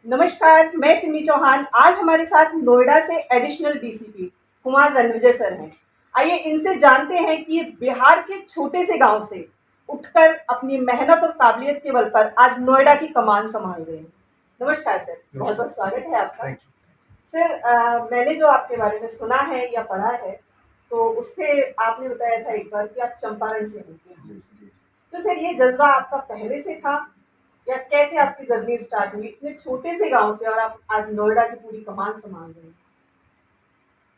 नमस्कार, मैं सिमी चौहान। आज हमारे साथ नोएडा से additional DCP Kumar Ranvijay sir हैं। आइए इनसे जानते हैं कि ये बिहार के छोटे से गांव से उठकर अपनी मेहनत और काबिलियत के बल पर आज नोएडा की कमान संभाल रहे हैं। नमस्कार सर, बहुत बहुत स्वागत है आपका। सर, मैंने जो आपके बारे में सुना है या पढ़ा है, तो उससे आपने बताया था एक बार कि आप चंपारण से हैं। तो सर, ये जज्बा आपका पहले से था या कैसे आपकी जर्नी स्टार्ट हुई इतने छोटे से गांव से और आप आज नोएडा की पूरी कमान संभाल रहे हैं?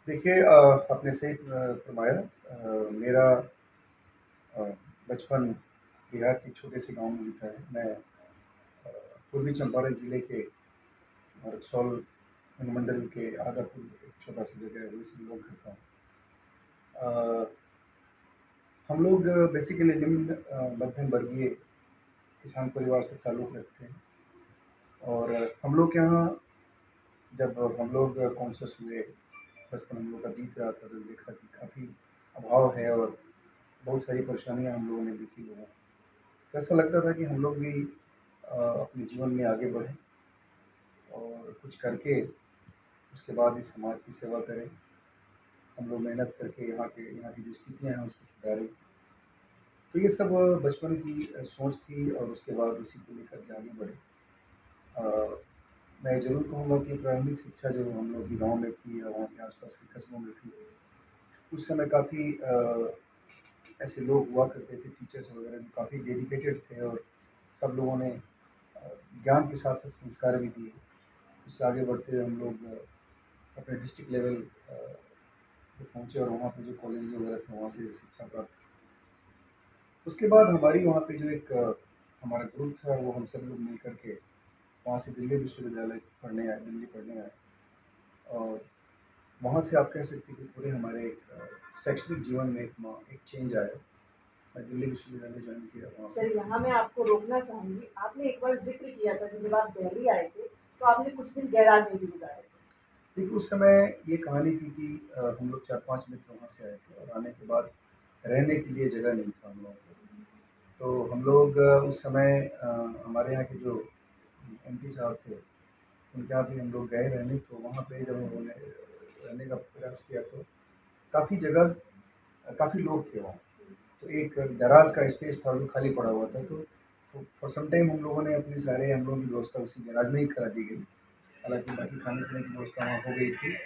देखिए, आपने सही फरमाया। मेरा अ, बचपन बिहार के छोटे से गांव में बीता है। मैं पूर्वी चंपारण जिले के रक्सौल अनुमंडल के आदापुर एक छोटा सा जगह है, वही से बिलोंग करता हूँ। हम लोग बेसिकली निम्न मध्यम वर्गीय किसान परिवार से ताल्लुक़ रखते हैं। और हम लोग के यहाँ जब हम लोग कॉन्शियस हुए, बचपन हम लोग का बीत रहा था, तो देखा कि काफ़ी अभाव है और बहुत सारी परेशानियाँ हम लोगों ने देखी लोगों को। तो ऐसा लगता था कि हम लोग भी अपने जीवन में आगे बढ़ें और कुछ करके उसके बाद इस समाज की सेवा करें। हम लोग मेहनत करके यहाँ की जो स्थितियाँ हैं उसको सुधारें। तो ये सब बचपन की सोच थी और उसके बाद उसी को लेकर के आगे बढ़े। अ, मैं ज़रूर कहूँगा कि प्रारंभिक शिक्षा जो हम लोग के गाँव में थी या वहाँ के आस-पास के कस्बों में थी, उस समय काफ़ी ऐसे लोग हुआ करते थे, टीचर्स वगैरह जो काफ़ी डेडिकेटेड थे और सब लोगों ने ज्ञान के साथ-साथ संस्कार भी दिए। उससे आगे बढ़ते हुए हम लोग अपने डिस्ट्रिक्ट लेवल पे पहुँचे और वहाँ पे जो कॉलेजेस वगैरह थे वहाँ से शिक्षा प्राप्त की। उसके बाद हमारी वहाँ पे जो एक हमारा ग्रुप था, वो हम सब लोग मिल कर के वहाँ से दिल्ली विश्वविद्यालय दिल्ली पढ़ने आए। और वहाँ से आप कह सकते हैं कि पूरे हमारे एक शैक्षणिक जीवन में एक चेंज आया। मैं दिल्ली विश्वविद्यालय ज्वाइन किया वहाँ पे। सर, यहाँ मैं आपको रोकना चाहूंगी। आपने एक बार जिक्र किया था कि जब आप दिल्ली आए थे तो आपने कुछ दिन गैराज में भी गुजारे थे। देखिए, उस समय ये कहानी थी कि हम लोग 4-5 मित्र वहाँ से आए थे और आने के बाद रहने के लिए जगह नहीं था हम लोगों को। तो हम लोग उस समय हमारे यहाँ के जो एमपी साहब थे, उनके यहाँ भी हम लोग गए रहने। तो वहाँ पे जब उन्होंने रहने का प्रयास किया तो काफ़ी जगह काफ़ी लोग थे वहाँ। तो एक गैराज का स्पेस था जो खाली पड़ा हुआ था। तो फॉर सम टाइम हम लोगों ने अपने सारे हम लोगों की व्यवस्था उसी गैराज में ही करा दी गई। हालाँकि बाकी खाने-पीने की व्यवस्था वहाँ हो गई थी।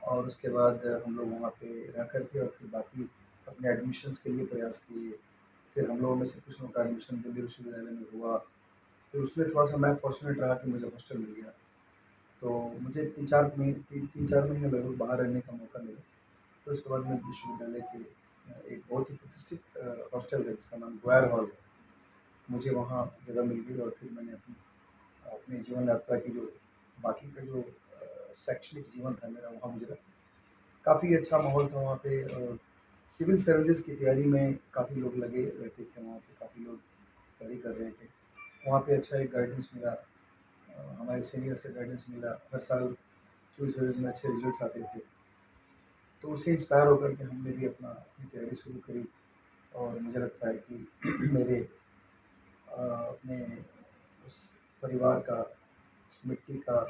और उसके बाद हम लोग वहाँ पे रह कर के और फिर बाकी अपने एडमिशन्स के लिए प्रयास किए। फिर हम लोगों में से कुछ लोगों का एडमिशन दिल्ली विश्वविद्यालय में हुआ। तो उसमें थोड़ा-सा मैं फॉर्च्यूनेट रहा कि मुझे हॉस्टल मिल गया। तो मुझे 3-4 महीने लगभग बाहर रहने का मौका मिला। तो उसके बाद मैं विश्वविद्यालय के एक बहुत ही प्रतिष्ठित हॉस्टल है जिसका नाम रॉयल हॉल है। मुझे वहाँ जगह मिल गई और फिर मैंने अपनी जीवन यात्रा की जो बाकी का जो शैक्षणिक जीवन था मेरा वहाँ गुजरा। काफ़ी अच्छा माहौल था वहाँ पे। सिविल सर्विसेज की तैयारी में काफ़ी लोग लगे रहते थे वहाँ पे, काफ़ी लोग तैयारी कर रहे थे। वहाँ पे अच्छा एक गाइडेंस मिला, हमारे सीनियर्स का गाइडेंस मिला। हर साल सिविल सर्विस में अच्छे रिजल्ट्स आते थे। तो उससे इंस्पायर होकर के हमने भी अपनी तैयारी शुरू करी। और मुझे लगता है कि मेरे अपने उस परिवार का, उस मिट्टी का,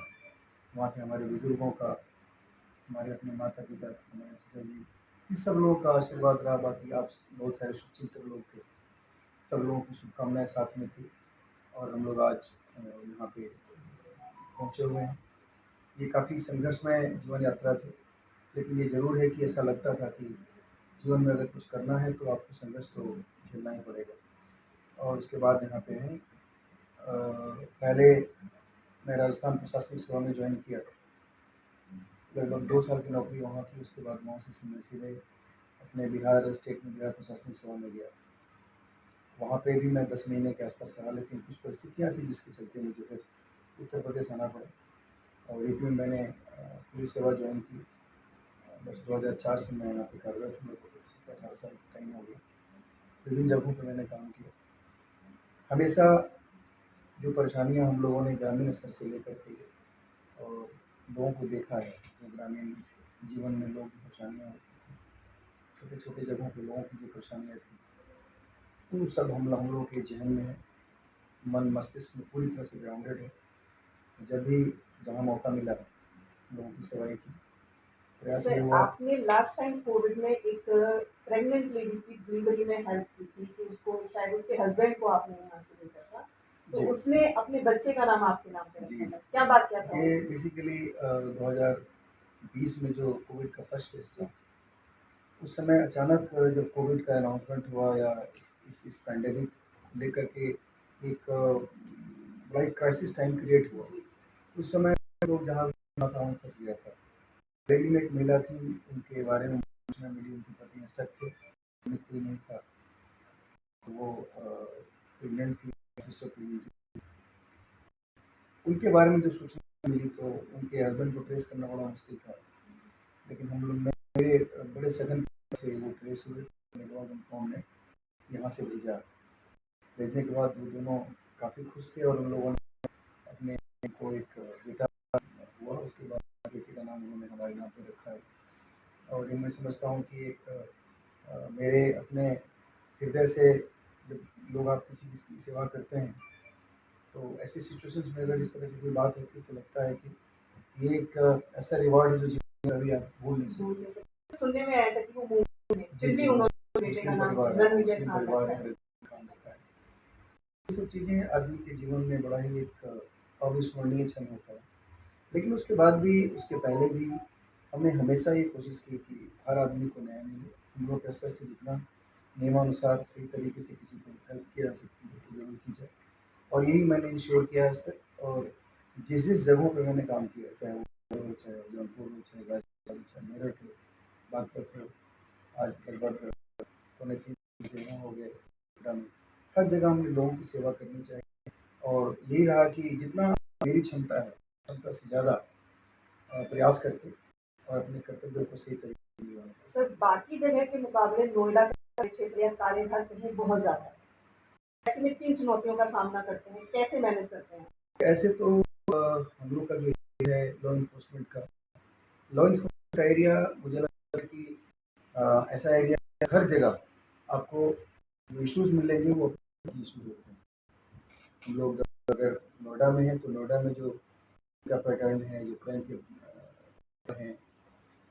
वहाँ के हमारे बुज़ुर्गों का, हमारे अपने माता-पिता का, हमारे चाचा जी, इन सब लोगों का आशीर्वाद रहा। बाकी आप बहुत सारे शुभचिंतक लोग थे। सब लोगों की शुभकामनाएँ साथ में थी और हम लोग आज यहाँ पे पहुँचे हुए हैं। ये काफ़ी संघर्षमय जीवन यात्रा थी, लेकिन ये ज़रूर है कि ऐसा लगता था कि जीवन में अगर कुछ करना है तो आपको संघर्ष तो झेलना ही पड़ेगा। और उसके बाद यहाँ पे हैं पहले मैं राजस्थान प्रशासनिक सेवा में ज्वाइन किया। लगभग 2 साल की नौकरी वहाँ की। उसके बाद वहाँ से मैं सीधे अपने बिहार स्टेट में बिहार प्रशासनिक सेवा में गया। वहाँ पे भी मैं 10 महीने के आसपास रहा, लेकिन कुछ परिस्थितियाँ थी जिसके चलते मुझे फिर उत्तर प्रदेश आना पड़ा और यूपी में मैंने पुलिस सेवा ज्वाइन की। बस 2004 से मैं यहाँ पे कार्यरत हूँ। लगभग 18 साल का टाइम हो गया। विभिन्न जगहों पे मैंने काम किया। हमेशा जो परेशानियाँ हम लोगों ने ग्रामीण स्तर से लेकर के और लोगों को देखा है, जो ग्रामीण जीवन में लोगों की परेशानियाँ होती थी, छोटे-छोटे जगहों पे लोगों की जो परेशानियाँ थी, वो सब हम लोगों के ज़हन में है, मन मस्तिष्क में पूरी तरह से ग्राउंडेड है। जब भी जहाँ मौका मिला लोगों की सेवाएँ की। प्रयास ये सर, हुआ। आपने लास्ट टाइम कोविड में एक प्रेग्नेंट लेडी की डिलीवरी में हेल्प की थी कि उसको शायद उसके हस्बैंड को आपने यहाँ से भेजा था। तो जी, उसने अपने बच्चे का नाम आपके नाम पे जी, रखा था। जी। क्या बात क्या था ये उनकी? बेसिकली 2020 में जो कोविड का फर्स्ट फेज़ जी, था, उस समय अचानक जब कोविड का अनाउंसमेंट हुआ या इस पैंडेमिक लेकर के एक बड़ा एक क्राइसिस टाइम क्रिएट हुआ। जी, उस समय लोग जहाँ भी था वहीं फँस गया था। दिल्ली में एक महिला थी, उनके बारे में सूचना मिली, उनके पति स्टक थे, उन्हें कोई नहीं था। तो वो प्रेग्नेंट थी, सिस्टर प्रेगनेंसी। उनके बारे में जो सूचना मिली तो उनके हस्बैंड को ट्रेस करना बड़ा मुश्किल था। लेकिन हम लोग मेरे बड़े सघन से वो ट्रेस हुए, करने के बाद उनको हमने यहाँ से भेजा। भेजने के बाद वो दोनों काफ़ी खुश थे और उन लोगों ने अपने को एक बेटा हुआ। उसके बाद बेटे का नाम उन्होंने हमारे नाम पे रखा है। और ये मैं समझता हूँ कि एक मेरे अपने हृदय से जब लोग आप किसी किसी की सेवा करते हैं तो ऐसी सिचुएशंस में अगर इस तरह से कोई बात होती है तो लगता है कि ये एक ऐसा रिवॉर्ड है जो जीवन में कभी आप भूल नहीं भूल सकते। नहीं सकते। सुनने में आया था कि वो मूवी में जी, फिर भी जी, उन्होंने बेटे का मुस्लिम नाम परिवार है, रणविजय मुस्लिम खान परिवार रखा है, है। रजनी खान रखा है। ये सब चीज़ें आदमी के जीवन में बड़ा ही एक अविस्मरणीय क्षण होता है। लेकिन उसके बाद भी, उसके पहले भी हमने हमेशा ये कोशिश की कि हर आदमी को न्याय मिले। हम लोग के स्तर से जितना नियमानुसार सही तरीके से किसी को हेल्प की जा सकती है तो ज़रूर की जाए। और यही मैंने इंश्योर किया आज तक। और जिस जगहों पे मैंने काम किया, चाहे वो इंदौर हो, चाहे जौनपुर हो, चाहे गाज़ियाबाद हो, चाहे मेरठ हो, बागपत हो, आज लगभग पौने 3 जगह हो गए नोएडा में। हर जगह हमने लोगों की सेवा करनी चाहिए और यही रहा कि जितना मेरी क्षमता है, क्षमता से ज़्यादा प्रयास करके और अपने कर्तव्यों को सही तरीके से निभाना चाहिए। सर, बाकी जगह के मुकाबले नोएडा का क्षेत्र या कार्यभार कहीं बहुत ज़्यादा है। ऐसे में किन चुनौतियों का सामना करते हैं? कैसे मैनेज करते हैं? ऐसे तो हम लोग का जो एरिया है लॉ इन्फोर्समेंट का एरिया मुझे लगता है कि ऐसा एरिया है, हर जगह आपको जो इश्यूज़ मिलेंगे वो इश्यूज़ होते हैं। हम लोग अगर नोएडा में हैं तो नोएडा में जो का पैटर्न है, जो क्राइम के हैं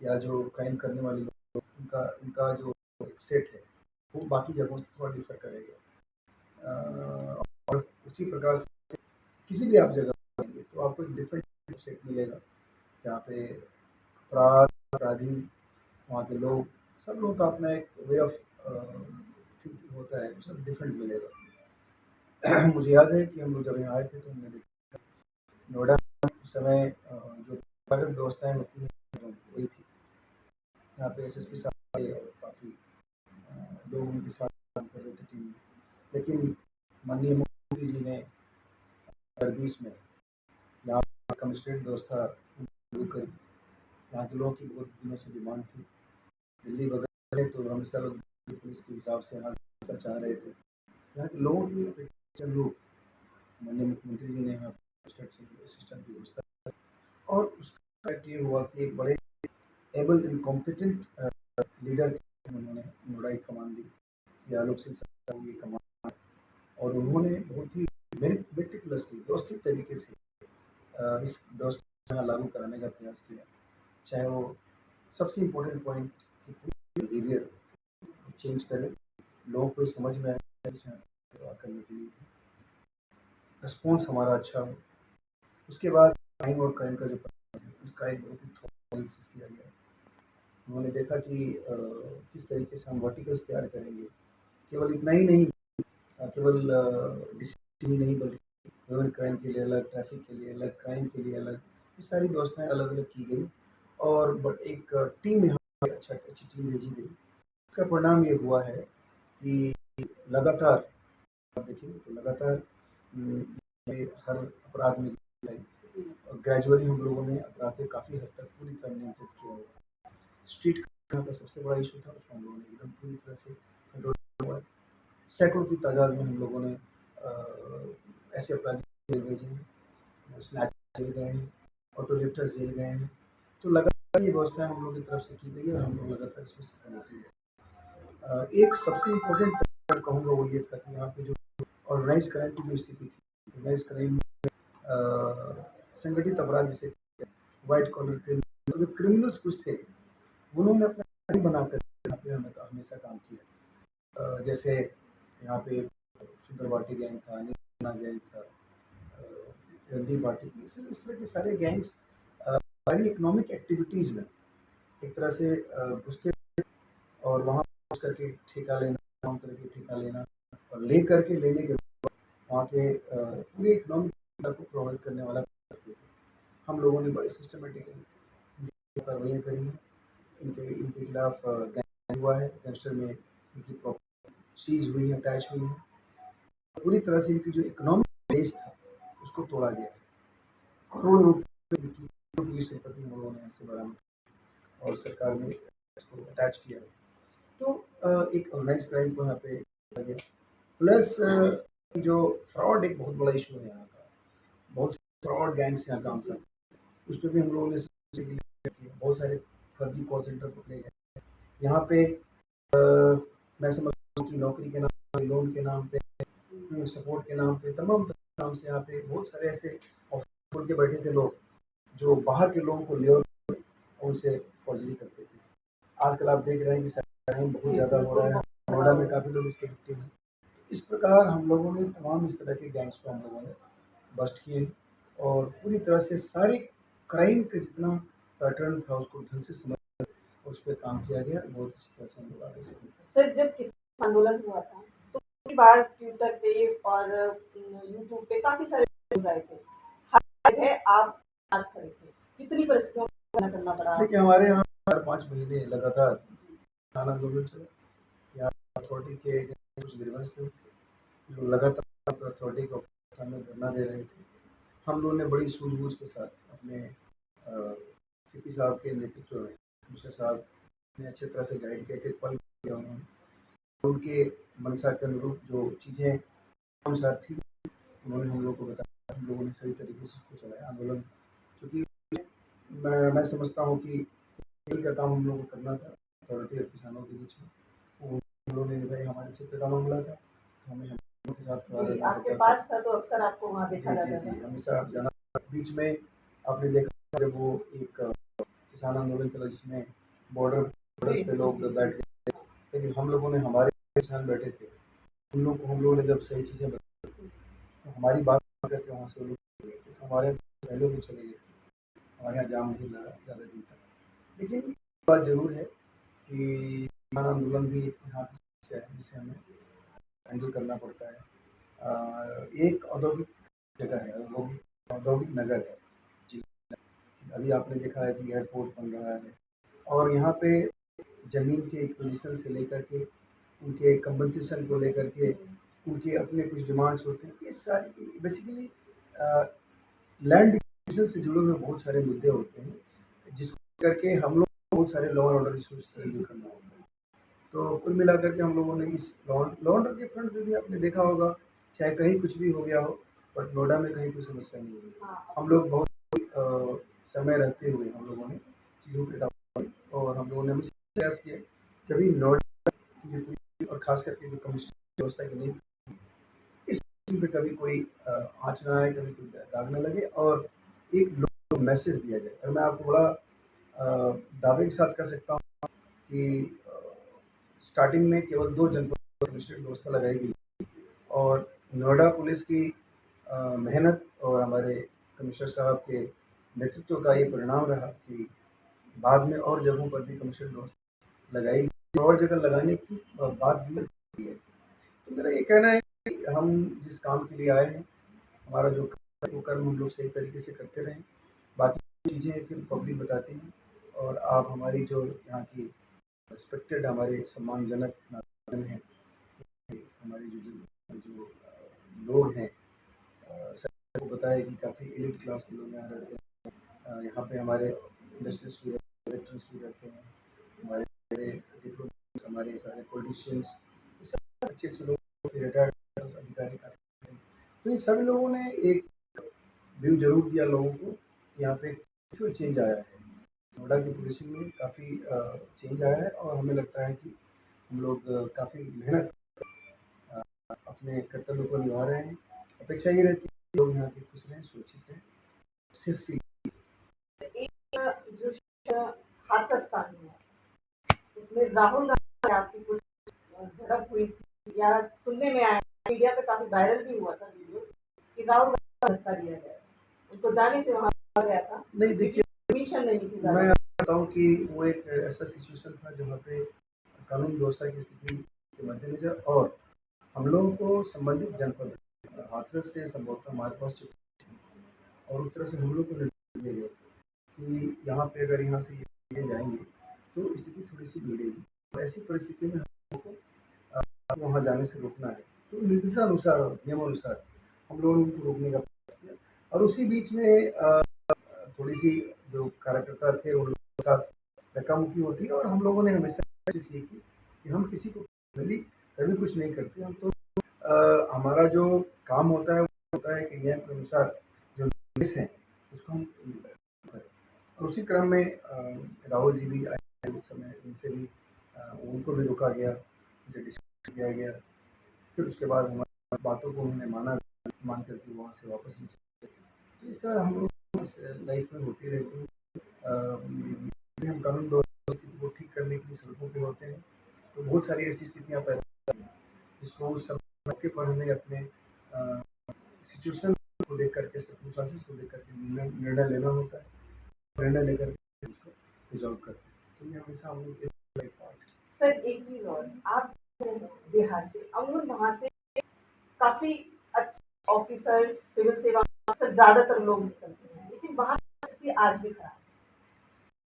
या जो क्राइम करने वाले लोग उनका उनका जो एक सेट है वो बाकी जगहों से थोड़ा डिफर करेगा। और उसी प्रकार से किसी भी आप जगह जाएंगे तो आपको एक डिफरेंट सेट मिलेगा जहाँ पे अपराधी, वहाँ के लोग, सब लोगों का अपना एक वे ऑफ थिंकिंग होता है, सब डिफरेंट मिलेगा। मुझे याद है कि हम लोग जब यहाँ आए थे तो हमने देखा नोएडा में उस समय जो स्वागत व्यवस्थाएं होती हैं वही थी। यहाँ पे एसएसपी साहब थे और बाकी लोग उनके साथ काम कर रहे थे टीम में। लेकिन माननीय मुख्यमंत्री जी ने 2020 में यहाँ कमिश्नरेट व्यवस्था शुरू करी। यहाँ के लोगों की बहुत दिनों से डिमांड थी। दिल्ली बगल है तो हमेशा लोग पुलिस के हिसाब से यहाँ रहना चाह रहे थे। यहाँ के लोगों की अपेक्षा लोग माननीय मुख्यमंत्री जी ने यहाँ सिस्टम की व्यवस्था और उसका इफेक्ट ये हुआ कि एक बड़े एबल एंड कॉम्पिटेंट लीडर उन्होंने नोएडा की कमान दी। श्री आलोक सिंह साहब को ये कमान और उन्होंने बहुत ही मेटिकुलसली व्यवस्थित तरीके से इस व्यवस्था को यहाँ लागू कराने का प्रयास किया। चाहे वो सबसे इम्पोर्टेंट पॉइंट कि पूरी बिहेवियर चेंज करें, लोगों को ये समझ में आए कि यहाँ सेवा करने के लिए रिस्पॉन्स हमारा अच्छा हो। उसके बाद क्राइम और क्राइम का जो है उसका एक बहुत ही थॉट एनालिसिस किया गया। उन्होंने देखा कि किस तरीके से हम वर्टिकल्स तैयार करेंगे। केवल इतना ही नहीं, केवल डिसिप्लिन ही नहीं बल्कि ह्यूमन क्राइम के लिए अलग, ट्रैफिक के लिए अलग, क्राइम के लिए अलग, ये सारी व्यवस्थाएं अलग अलग की गई और एक टीम यहाँ पे अच्छी टीम भेजी गई। इसका परिणाम ये हुआ है कि लगातार आप देखेंगे तो लगातार ये हर अपराध में जी, और ग्रेजुअली हम लोगों ने अपराध पे काफ़ी हद तक पूरी तरह नियंत्रित किया हुआ है। स्ट्रीट क्राइम का सबसे बड़ा इशू था, उसको हम लोगों ने एकदम पूरी तरह से कंट्रोल हुआ है। सैकड़ों की तादाद में हम लोगों ने ऐसे अपराधी जेल भेजे हैं, स्नैच जेल गए हैं, ऑटो लिफ्टर्स जेल गए हैं। तो लगातार ये व्यवस्थाएं हम लोग की तरफ से की गई है और हम लोग लगातार इसमें सफल होते हैं। एक सबसे इम्पोर्टेंट पॉइंट कहूँगा वो ये था कि यहाँ पे जो ऑर्गेनाइज क्राइम की जो स्थिति थी, ऑर्गेनाइज क्राइम संगठित अपराध जिसे व्हाइट कॉलर क्रिमिनल्स कुछ थे, उन्होंने अपना घर बनाकर यहाँ पे हमेशा काम किया। जैसे यहाँ पे सुंदरवाटी गैंग था, नीना गैंग था, रंदी पार्टी, इस तरह के सारे गैंग्स सारी इकोनॉमिक एक्टिविटीज़ में एक तरह से घुसते और वहाँ घुस करके ठेका लेना, तमाम तरह के ठेका लेना और ले करके लेने के बाद वहाँ के पूरे इकोनॉमिक को प्रभावित करने वाला करते थे। हम लोगों ने बड़े सिस्टमेटिकली कार्रवाइयाँ करी हैं, इनके इनके खिलाफ गैंग हुआ है, गैंगस्टर में इनकी प्रॉपर्टी सीज हुई है, अटैच हुई है, पूरी तरह से इनकी जो इकोनॉमिक बेस था उसको तोड़ा गया है। करोड़ों रुपये की संपत्ति हम लोगों ने ऐसे बरामद और सरकार ने इसको अटैच किया है। तो एक ऑर्गेनाइज क्राइम को यहाँ पे किया गया, प्लस जो फ्रॉड एक बहुत बड़ा इशू है यहाँ का, बहुत फ्रॉड गैंग्स यहाँ काम करते हैं, उस पर भी हम लोगों ने समझने के लिए किया। बहुत सारे फर्जी कॉल सेंटर पकड़े गए यहाँ पे। मैं समझता हूँ कि नौकरी के नाम पे, लोन के नाम पे, सपोर्ट के नाम पे, तमाम नाम से यहाँ पे बहुत सारे ऐसे ऑफिस खोल के बैठे थे लोग जो बाहर के लोगों को ले और उनसे फौजरी करते थे। आजकल आप देख रहे हैं कि क्राइम बहुत ज़्यादा हो रहा है, नोएडा में काफ़ी लोग इसके विक्टिम हैं। इस प्रकार हम लोगों ने तमाम इस तरह के गैंग्स को हम लोगों ने बस्ट किए और पूरी तरह से सारी क्राइम का जितना पैटर्न था उसको ढंग से समझ उस पर काम किया गया। बहुत अच्छी तरह से हम लोग आगे से सर, जब किसान आंदोलन हुआ था तो कई बार ट्विटर पे और यूट्यूब पे काफी सारे न्यूज आए थे, हर जगह आप साथ खड़े थे, कितनी परिस्थितियों का सामना करना पड़ा? देखिए, हमारे यहाँ 4-5 महीने लगातार किसान आंदोलन चला। यहाँ अथॉरिटी के कुछ ग्रीवेंस थे, जो लगातार अथॉरिटी को सामने धरना दे रहे थे। हम लोगों ने बड़ी सूझबूझ के साथ अपने सीपी साहब के नेतृत्व में कमिश्नर साहब ने अच्छे तरह से गाइड किया कि पल किया उन्होंने, उनके मंशा के अनुरूप जो चीज़ें अनुसार थी उन्होंने हम लोग को बताया। हम लोगों ने सही तरीके से उसको चलाया आंदोलन, क्योंकि मैं समझता हूँ कि यही का काम हम लोग को करना था अथॉरिटी और किसानों के बीच में। वो हम लोगों ने निभाई, हमारे क्षेत्र का मामला था, तो हमें हम लोगों के साथ खड़ा रहना आपके पड़ता पास था तो अक्सर आपको वहाँ देखा जी जी जाता जी था। हमेशा जाना। बीच में आपने देखा जब वो एक किसान आंदोलन चला जिसमें बॉर्डर्स पे लोग बैठ गए, लेकिन हम लोगों ने, हमारे किसान बैठे थे, उन लोग को हम लोगों ने जब सही चीज़ें बताई तो हमारी बात करके वहाँ से लोग चले गए थे। हमारे पहले भी चले गए थे, हमारे यहाँ जाम नहीं लगा ज़्यादा दिन तक। लेकिन बात ज़रूर है कि किसान आंदोलन भी यहाँ की समस्या है जिसे हमें हैंडल करना पड़ता है। एक औद्योगिक जगह है, औद्योगिक नगर है जी। अभी आपने देखा है कि एयरपोर्ट बन रहा है और यहाँ पे ज़मीन के एक्विजिशन से लेकर के उनके कंपनसेशन को लेकर के उनके अपने कुछ डिमांड्स होते हैं। ये सारी बेसिकली लैंड एक्विजिशन से जुड़े हुए बहुत सारे मुद्दे होते हैं जिसको करके हम लोग को बहुत सारे law and order issues handle करना होता है। तो कुल मिलाकर के हम लोगों ने इस लॉ एंड ऑर्डर के फ्रंट पे भी आपने देखा होगा, चाहे कहीं कुछ भी हो गया हो, बट नोएडा में कहीं कोई समस्या नहीं हुई। हम लोग बहुत समय रहते हुए हम लोगों ने चीज़ों पे काबू पाया और हम लोगों ने हमेशा प्रयास किया कभी नोएडा की जो पुलिस और खास करके जो कमिश्नर व्यवस्था की नहीं, इस पे कभी कोई आँच ना आए, कभी कोई दाग न लगे और एक लोगों को मैसेज दिया जाए। और मैं आपको बड़ा दावे के साथ कह सकता हूँ कि स्टार्टिंग में केवल 2 जनपद कमिश्नरेट व्यवस्था लगाई गई और नोएडा पुलिस की मेहनत और हमारे कमिश्नर साहब के नेतृत्व का ये परिणाम रहा कि बाद में और जगहों पर भी कमिश्नरेट व्यवस्था लगाई गई और जगह लगाने की बात भी की है। तो मेरा ये कहना है कि हम जिस काम के लिए आए हैं, हमारा जो वो कर्म हम लोग सही तरीके से करते रहें, बाकी चीज़ें फिर पब्लिक बताती हैं और आप हमारी जो यहाँ की रिस्पेक्टेड हमारे सम्मानजनक नागरिक हैं, हमारे जो लोग हैं, सबको पता है कि काफ़ी एलिट क्लास के लोग यहाँ रहते हैं। यहाँ पे हमारे इंडस्ट्रियलिस्ट भी रहते हैं, इलेक्ट्रिक्स भी रहते हैं, हमारे डिप्लोमेट्स, हमारे सारे पॉलिटिशियंस, अच्छे अच्छे लोग, रिटायर्ड अधिकारी काफ़ी हैं। तो इन सभी लोगों ने एक व्यू ज़रूर दिया लोगों को कि यहाँ पे एक्चुअल चेंज आया है, नोएडा की पुलिसिंग में काफ़ी चेंज आया है और हमें लगता है कि हम लोग काफ़ी मेहनत अपने कर्तव्य को निभा रहे हैं। अपेक्षा ये रहती है कि लोग यहाँ के खुश रहें, सुरक्षित रहें। Safe feel. एक जो हाथरस कांड हुआ उसमें राहुल गांधी से आपकी कुछ झड़प हुई थी या सुनने में आया, मीडिया पे काफी वायरल भी हुआ था वीडियो कि राहुल गांधी को धक्का दिया गया, उनको जाने से वहां गया था, नहीं देखिए, परमिशन नहीं थी मैं जाने आपको बताऊं कि वो एक ऐसा सिचुएशन था जहाँ पे कानून व्यवस्था की स्थिति के मद्देनजर और हम लोगों को संबंधित जनपद हाथरस से संभवतः हमारे पास चिट्ठी थी और उस तरह से हम लोग को निर्देश दिए गए थे कि यहाँ पे अगर यहाँ से ये जाएंगे तो स्थिति थोड़ी सी बिगड़ेगी और ऐसी परिस्थिति में हम लोग को वहाँ जाने से रोकना है। तो निर्देशानुसार नियमानुसार हम लोगों ने उनको रोकने का प्रयास किया और उसी बीच में थोड़ी सी जो कार्यकर्ता थे उन लोगों के साथ धक्का मुक्की होती है और हम लोगों ने हमेशा कोशिश ये की कि हम किसी को पर्सनली कभी कुछ नहीं करते। हम तो हमारा जो काम होता है वो होता है कि नियम के अनुसार जो नोटिस हैं उसको हम करें और उसी क्रम में राहुल जी भी आए उस समय, उनसे भी उनको भी रोका गया, उनसे डिस्कस किया गया, फिर उसके बाद हमारी बातों को उन्होंने मान करके वहाँ से वापस भी चले गए। तो इस तरह हम लोग इस लाइफ में होती रहती है। हम कानून व्यवस्था स्थिति को ठीक करने के लिए सड़कों पे होते हैं तो बहुत सारी ऐसी स्थितियाँ पैदा होती हैं जिसको उस समय मौके पर हमें अपने सिचुएशन को देख करके, सर्कमस्टांसेस को देख करके निर्णय लेना होता है, निर्णय लेकर के उसको रिजॉल्व करते हैं। तो ये हमेशा हम लोग के एक पार्ट है। सर एक चीज और, आप बिहार से और वहां से काफी अच्छे ऑफिसर्स, सिविल सेवा अफसर ज्यादातर लोग निकलते हैं, लेकिन वहां की स्थिति आज भी खराब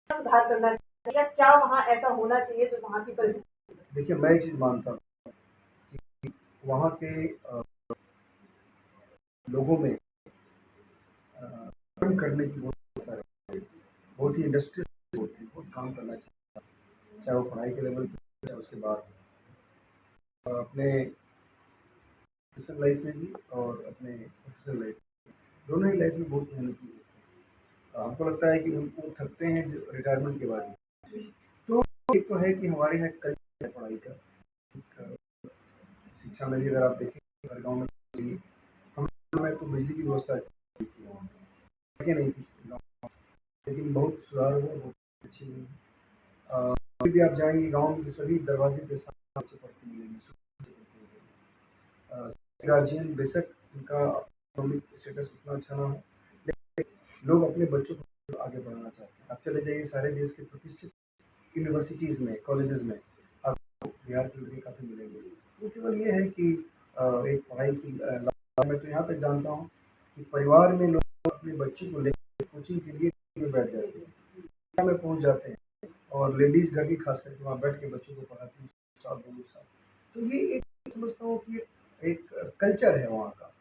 है, सुधार करना चाहिए या क्या वहाँ ऐसा होना चाहिए जो वहाँ की परिस्थिति? देखिए, मैं एक चीज़ मानता हूँ कि वहाँ के लोगों में काम करने की बहुत सारे बहुत ही इंडस्ट्रीज होती है, बहुत काम करना चाहिए, चाहे वो पढ़ाई के लेवल पे चाहे उसके बाद अपने पर्सनल लाइफ में भी और अपने प्रोफेशनल लाइफ में, दोनों ही लाइफ में बहुत मेहनती होते हैं। हमको लगता है कि उनको थकते हैं जो रिटायरमेंट के बाद ही। तो एक तो है कि हमारे यहाँ कल्चर है पढ़ाई का, शिक्षा में भी अगर आप देखें हर गाँव में चाहिए, हम में तो बिजली की व्यवस्था थी, सड़कें नहीं थी गाँव, लेकिन बहुत सुधार हुआ, बहुत अच्छी हुई। अभी भी आप जाएंगे गाँव में तो सभी दरवाजे पे साफ बच्चे पढ़ते मिलेंगे। गार्जियन बेशक उनका इकोनॉमिक स्टेटस उतना अच्छा ना हो, लेकिन लोग अपने बच्चों को आगे बढ़ाना चाहते हैं। आप चले जाइए सारे देश के प्रतिष्ठित यूनिवर्सिटीज़ में, कॉलेजेस में आपको बिहार के लड़के काफ़ी मिलेंगे। वो केवल ये है कि एक पढ़ाई की मैं तो यहाँ तक जानता हूँ कि परिवार में लोग अपने बच्चों को लेकर कोचिंग के लिए में बैठ जाते हैं, में पहुँच जाते हैं और लेडीज़ घर की खास करके वहाँ बैठ के बच्चों को पढ़ाती हैं साल 2 साल। तो ये एक समझता हूँ कि एक कल्चर है वहाँ का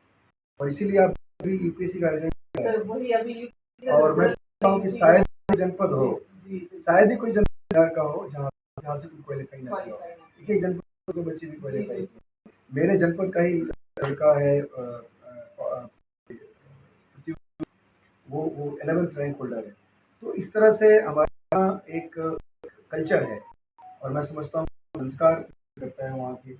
और इसीलिए आप भी यूपीएससी का सर वही अभी और मैं समझता हूँ कि शायद जनपद हो, शायद ही कोई जनपद बिहार का हो जहाँ से कोई क्वालिफाई ना किया हो। एक जनपद के बच्चे भी क्वालिफाई किए। मेरे जनपद का ही लड़का है, वो 11th रैंक होल्डर है। तो इस तरह से हमारे यहाँ एक कल्चर है और मैं समझता हूँ संस्कार करता है वहाँ के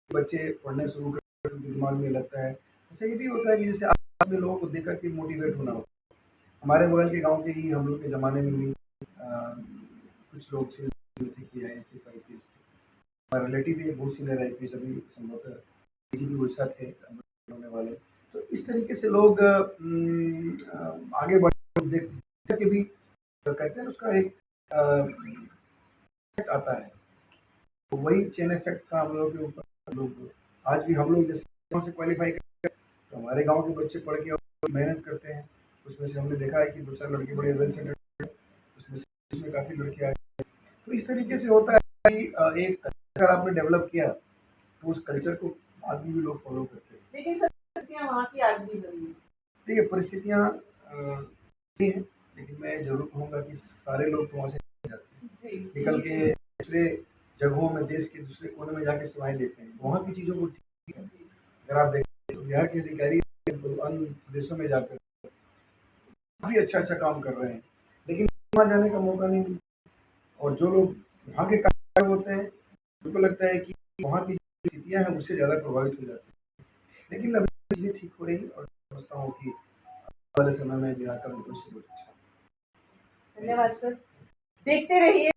बच्चे पढ़ने शुरू करते हैं, उनके दिमाग में लगता है। अच्छा ये भी होता है कि जैसे आस में लोगों को देख कर के मोटिवेट होना होता है। हमारे बगल के गांव के ही हम लोग के ज़माने में भी कुछ लोग सीनियर आई एस थे, IPS थे। हमारे रिलेटिव भी बहुत सीनियर IPS अभी संभवतः DGP उड़ीसा थे होने वाले। तो इस तरीके से लोग आगे बढ़ देख के भी कहते हैं उसका एक आता है, तो वही चेन इफेक्ट था हम लोग के ऊपर। लोग आज भी हम लोग जैसे से क्वालिफाई करते हैं तो हमारे गांव के बच्चे पढ़ के और मेहनत करते हैं, उसमें से हमने देखा है कि 2-4 लड़के बड़े वेल सेटल्ड, उसमें काफ़ी लड़के आए। तो इस तरीके से होता है कि एक कल्चर आपने डेवलप किया तो उस कल्चर को बाद में भी लोग फॉलो करते हैं। लेकिन सर परिस्थितियाँ वहाँ की आज भी बनी हैं। देखिए परिस्थितियाँ नहीं हैं, लेकिन मैं ज़रूर कहूँगा कि सारे लोग तो वहाँ से जाते हैं, निकल के दूसरे जगहों में, देश के दूसरे कोने में जाके सेवाएं देते हैं, वहाँ की चीज़ों को ठीक है। अगर आप देखें तो बिहार के अधिकारी अन्य प्रदेशों में जाकर काफ़ी अच्छा काम कर रहे हैं, लेकिन वहाँ जाने का मौका नहीं मिलता और जो लोग वहाँ के कार्य होते हैं उनको लगता है कि वहाँ की स्थितियाँ हैं उससे ज़्यादा प्रभावित हो जाती हैं। लेकिन अभी चीज़ें ठीक हो रही और समझता हूँ कि वाले समय में बिहार का भविष्य बहुत अच्छा है। धन्यवाद सर। देखते रहिए